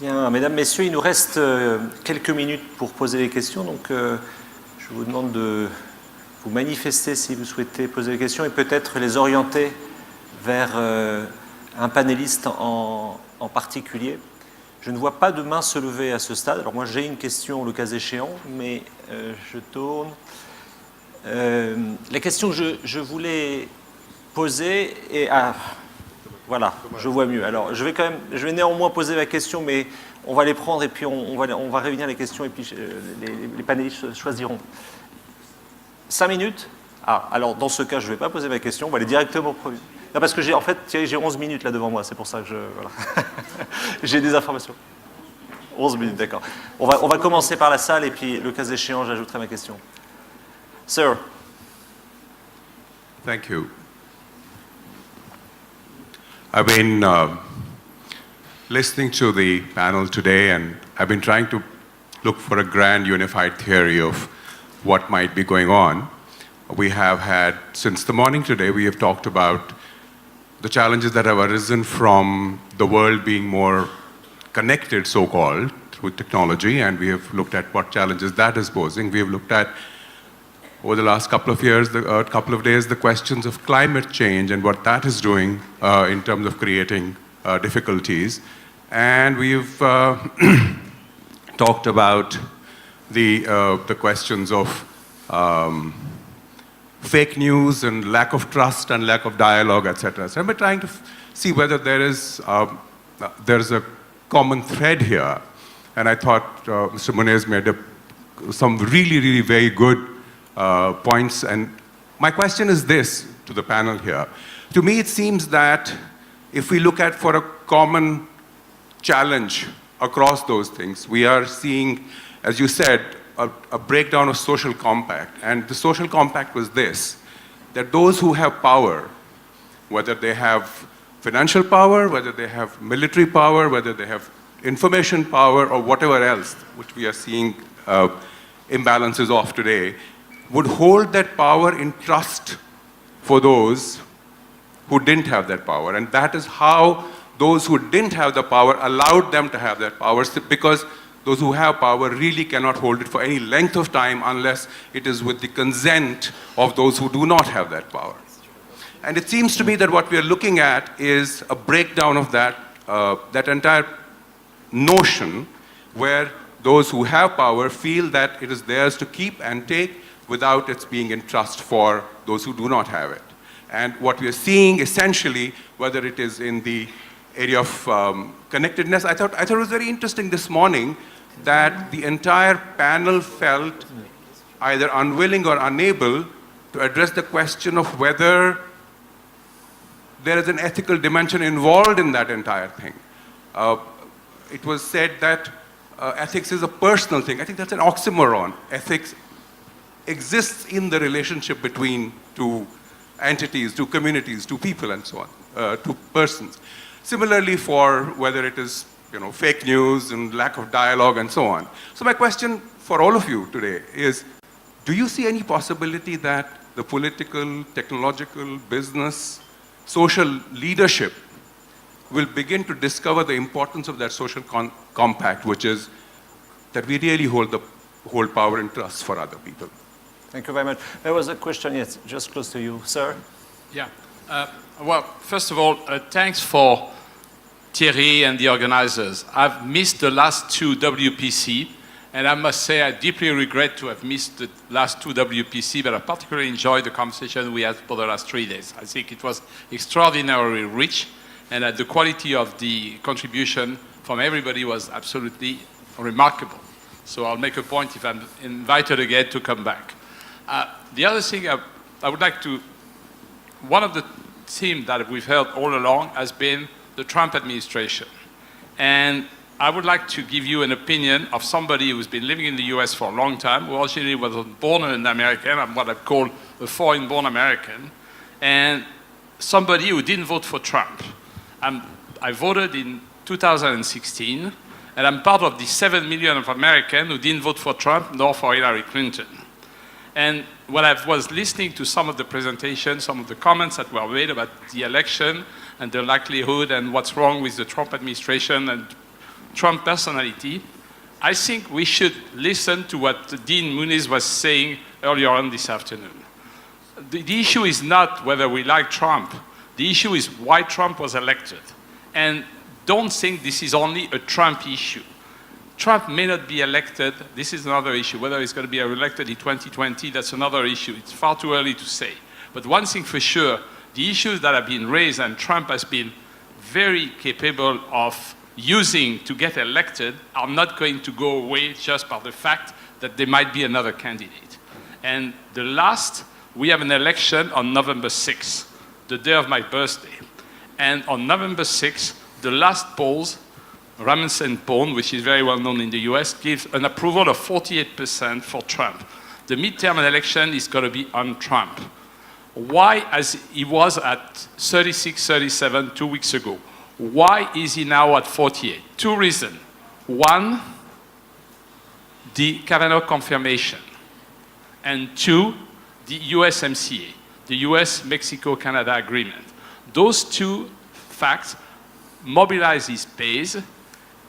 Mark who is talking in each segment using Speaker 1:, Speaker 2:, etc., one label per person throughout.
Speaker 1: Bien, mesdames, messieurs, il nous reste quelques minutes pour poser les questions, donc je vous demande de vous manifester si vous souhaitez poser des questions et peut-être les orienter vers un panéliste en particulier. Je ne vois pas de main se lever à ce stade. Alors moi j'ai une question le cas échéant, mais je tourne. La question que je voulais poser est... Voilà, je vois mieux. Alors, je vais néanmoins poser la question, mais on va les prendre et puis on va réunir les questions et puis les panélistes choisiront. 5 minutes? Ah, alors dans ce cas, je ne vais pas poser ma question, on va aller directement au premier. Non, parce que j'ai 11 minutes là devant moi, c'est pour ça que voilà. J'ai des informations. 11 minutes, d'accord. On va commencer par la salle et puis le cas échéant, j'ajouterai ma question. Sir.
Speaker 2: Thank you. I've been listening to the panel today, and I've been trying to look for a grand unified theory of what might be going on. We have had, since the morning today, we have talked about the challenges that have arisen from the world being more connected, so-called, through technology, and we have looked at what challenges that is posing. We have looked at, over the last couple of years, couple of days, the questions of climate change and what that is doing in terms of creating difficulties. And we've talked about the questions of fake news and lack of trust and lack of dialogue, etc. So I'm trying to see whether there's a common thread here. And I thought Mr. Munez made some really, really very good points. And my question is this to the panel here. To me, it seems that if we look at for a common challenge across those things, we are seeing, as you said, a breakdown of social compact. And the social compact was this, that those who have power, whether they have financial power, whether they have military power, whether they have information power, or whatever else, which we are seeing imbalances of today, would hold that power in trust for those who didn't have that power. And that is how those who didn't have the power allowed them to have that power, because those who have power really cannot hold it for any length of time unless it is with the consent of those who do not have that power. And it seems to me that what we are looking at is a breakdown of that entire notion where those who have power feel that it is theirs to keep and take without its being in trust for those who do not have it. And what we are seeing essentially, whether it is in the area of connectedness, I thought it was very interesting this morning that the entire panel felt either unwilling or unable to address the question of whether there is an ethical dimension involved in that entire thing. It was said that ethics is a personal thing. I think that's an oxymoron. Ethics exists in the relationship between two entities, two communities, two people, and so on, two persons. Similarly, for whether it is fake news and lack of dialogue and so on. So my question for all of you today is, do you see any possibility that the political, technological, business, social leadership will begin to discover the importance of that social compact, which is that we really hold power and trust for other people?
Speaker 1: Thank you very much. There was a question, yes, just close to you. Sir?
Speaker 3: Yeah. Well, first of all, thanks for Thierry and the organizers. I've missed the last two WPC, and I must say I deeply regret to have missed the last two WPC, but I particularly enjoyed the conversation we had for the last 3 days. I think it was extraordinarily rich, and the quality of the contribution from everybody was absolutely remarkable. So I'll make a point if I'm invited again to come back. The other thing I would like to, one of the themes that we've heard all along has been the Trump administration. And I would like to give you an opinion of somebody who's been living in the US for a long time, who originally was born an American, I'm what I call a foreign-born American, and somebody who didn't vote for Trump. I voted in 2016, and I'm part of the 7 million of Americans who didn't vote for Trump nor for Hillary Clinton. And when I was listening to some of the presentations, some of the comments that were made about the election and the likelihood and what's wrong with the Trump administration and Trump personality, I think we should listen to what Dean Muniz was saying earlier on this afternoon. The issue is not whether we like Trump. The issue is why Trump was elected. And don't think this is only a Trump issue. Trump may not be elected. This is another issue. Whether he's going to be elected in 2020, that's another issue. It's far too early to say. But one thing for sure, the issues that have been raised and Trump has been very capable of using to get elected are not going to go away just by the fact that there might be another candidate. And the last, we have an election on November 6th, the day of my birthday. And on November 6th, the last polls, Rasmussen poll, which is very well known in the US, gives an approval of 48% for Trump. The midterm election is going to be on Trump. Why, as he was at 36, 37 2 weeks ago, why is he now at 48? Two reasons. One, the Kavanaugh confirmation. And two, the USMCA, the US-Mexico-Canada agreement. Those two facts mobilize his base.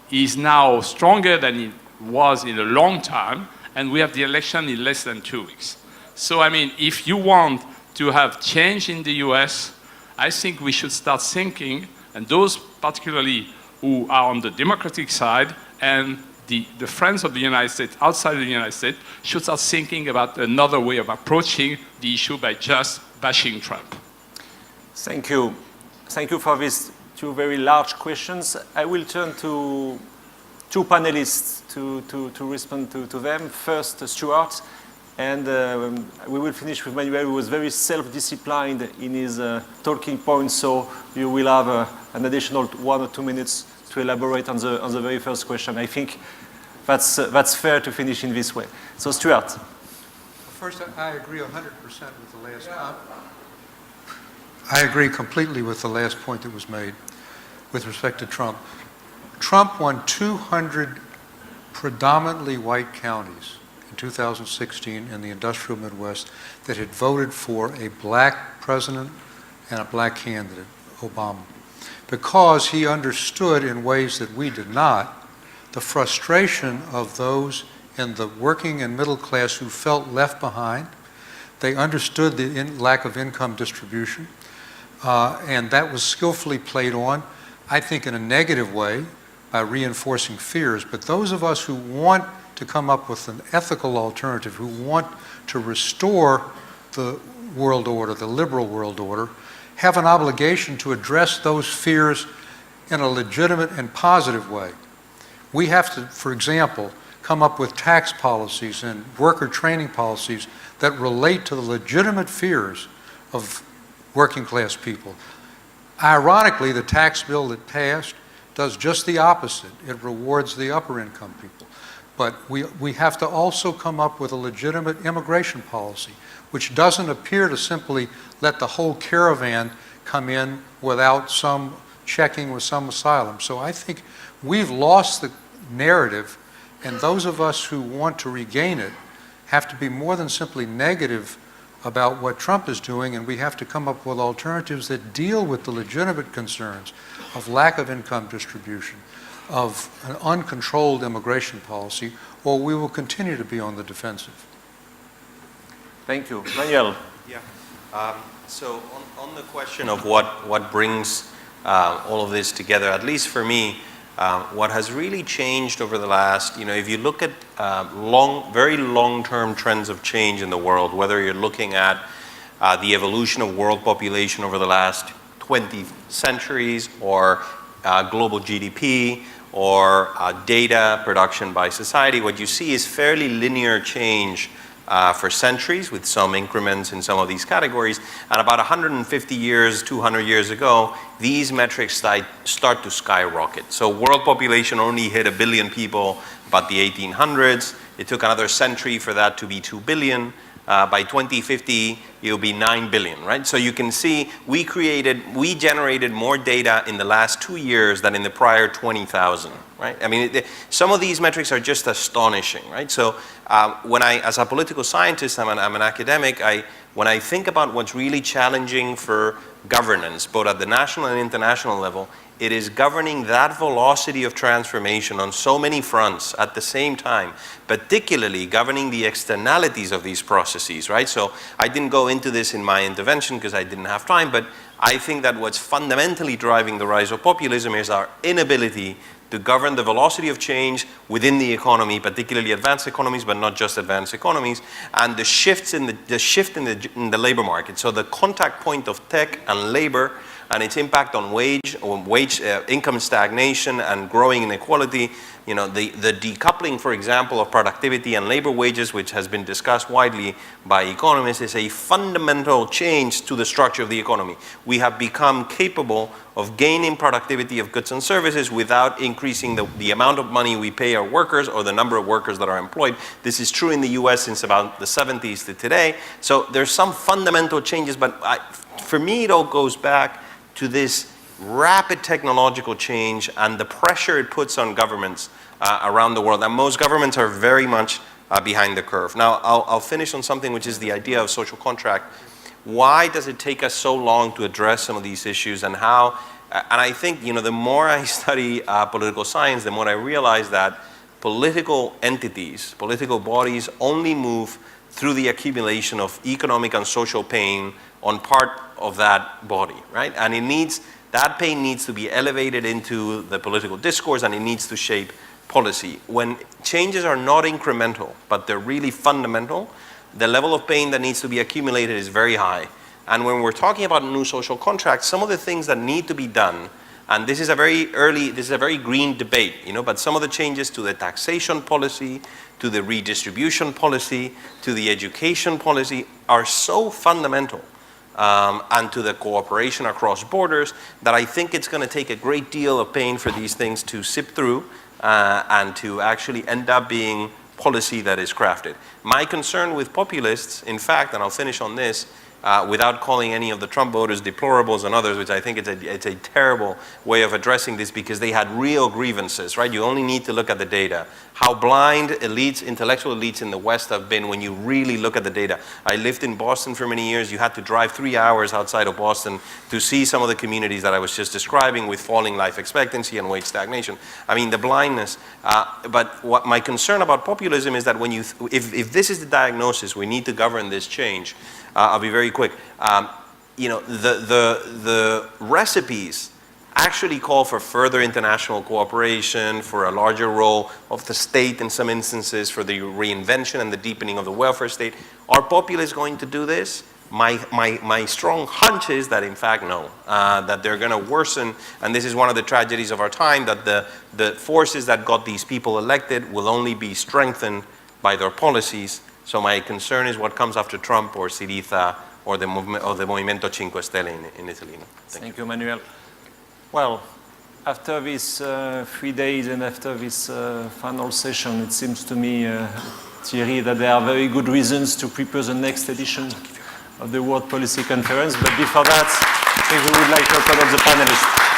Speaker 3: He's now stronger than he was in a long time, and we have the election in less than 2 weeks. So, I mean, if you want to have change in the US, I think we should start thinking, and those particularly who are on the Democratic side and the friends of the United States outside of the United States should start thinking about another way of approaching the issue by just bashing Trump.
Speaker 1: Thank you. Thank you for these two very large questions. I will turn to two panelists to respond to them. First, Stuart, and we will finish with Manuel, who was very self-disciplined in his talking points, so you will have an additional 1 or 2 minutes to elaborate on the very first question. I think that's fair to finish in this way. So, Stuart.
Speaker 4: First, I agree 100% with the last comment. I agree completely with the last point that was made with respect to Trump. Trump won 200 predominantly white counties in 2016 in the industrial Midwest that had voted for a black president and a black candidate, Obama, because he understood in ways that we did not the frustration of those in the working and middle class who felt left behind. They understood the lack of income distribution, and that was skillfully played on, I think, in a negative way by reinforcing fears. But those of us who want to come up with an ethical alternative, who want to restore the world order, the liberal world order, have an obligation to address those fears in a legitimate and positive way. We have to, for example, come up with tax policies and worker training policies that relate to the legitimate fears of working class people. Ironically, the tax bill that passed does just the opposite. It rewards the upper income people. But we have to also come up with a legitimate immigration policy, which doesn't appear to simply let the whole caravan come in without some checking with some asylum. So I think we've lost the narrative, and those of us who want to regain it have to be more than simply negative about what Trump is doing, and we have to come up with alternatives that deal with the legitimate concerns of lack of income distribution, of an uncontrolled immigration policy, or we will continue to be on the defensive.
Speaker 1: Thank you. Daniel.
Speaker 5: Yeah. So on the question of what brings all of this together, at least for me, what has really changed over the last, if you look at very long-term trends of change in the world, whether you're looking at the evolution of world population over the last 20 centuries, or global GDP, or data production by society, what you see is fairly linear change for centuries, with some increments in some of these categories. And about 150 years, 200 years ago, these metrics start to skyrocket. So world population only hit 1 billion people about the 1800s. It took another century for that to be 2 billion. By 2050, it'll be 9 billion, right? So you can see we generated more data in the last 2 years than in the prior 20,000, right? I mean, some of these metrics are just astonishing, right? So as a political scientist, I'm an academic, when I think about what's really challenging for governance, both at the national and international level, It is governing that velocity of transformation on so many fronts at the same time, particularly governing the externalities of these processes, right? So I didn't go into this in my intervention because I didn't have time, but I think that what's fundamentally driving the rise of populism is our inability to govern the velocity of change within the economy, particularly advanced economies, but not just advanced economies, and the shift in the labor market. So the contact point of tech and labor and its impact on income stagnation and growing inequality, you know, the decoupling, for example, of productivity and labor wages, which has been discussed widely by economists, is a fundamental change to the structure of the economy. We have become capable of gaining productivity of goods and services without increasing the amount of money we pay our workers or the number of workers that are employed. This is true in the US since about the 70s to today. So there's some fundamental changes, but for me it all goes back to this rapid technological change and the pressure it puts on governments around the world. And most governments are very much behind the curve. Now, I'll finish on something which is the idea of social contract. Why does it take us so long to address some of these issues, and how? And I think, you know, the more I study political science, the more I realize that political entities, political bodies only move through the accumulation of economic and social pain on part of that body, right? And that pain needs to be elevated into the political discourse, and it needs to shape policy. When changes are not incremental, but they're really fundamental, the level of pain that needs to be accumulated is very high. And when we're talking about new social contracts, some of the things that need to be done, and this is a very green debate, you know, but some of the changes to the taxation policy, to the redistribution policy, to the education policy are so fundamental, and to the cooperation across borders, that I think it's going to take a great deal of pain for these things to sip through and to actually end up being policy that is crafted. My concern with populists, in fact, and I'll finish on this, without calling any of the Trump voters deplorables and others, which I think it's a terrible way of addressing this, because they had real grievances, right? You only need to look at the data. How blind elites, intellectual elites in the West have been when you really look at the data. I lived in Boston for many years. You had to drive 3 hours outside of Boston to see some of the communities that I was just describing, with falling life expectancy and wage stagnation. I mean, the blindness. But what my concern about populism is that when if this is the diagnosis, we need to govern this change. I'll be very quick. You know, the recipes actually call for further international cooperation, for a larger role of the state in some instances, for the reinvention and the deepening of the welfare state. Are populists going to do this? My strong hunch is that, in fact, no, that they're going to worsen, and this is one of the tragedies of our time, that the forces that got these people elected will only be strengthened by their policies. So my concern is what comes after Trump or Syriza or the movement of the Movimento 5 Stelle in Italy.
Speaker 1: Thank you, Manuel. Well, after these 3 days and after this final session, it seems to me, Thierry, that there are very good reasons to prepare the next edition of the World Policy Conference. But before that, I think we would like to welcome the panelists.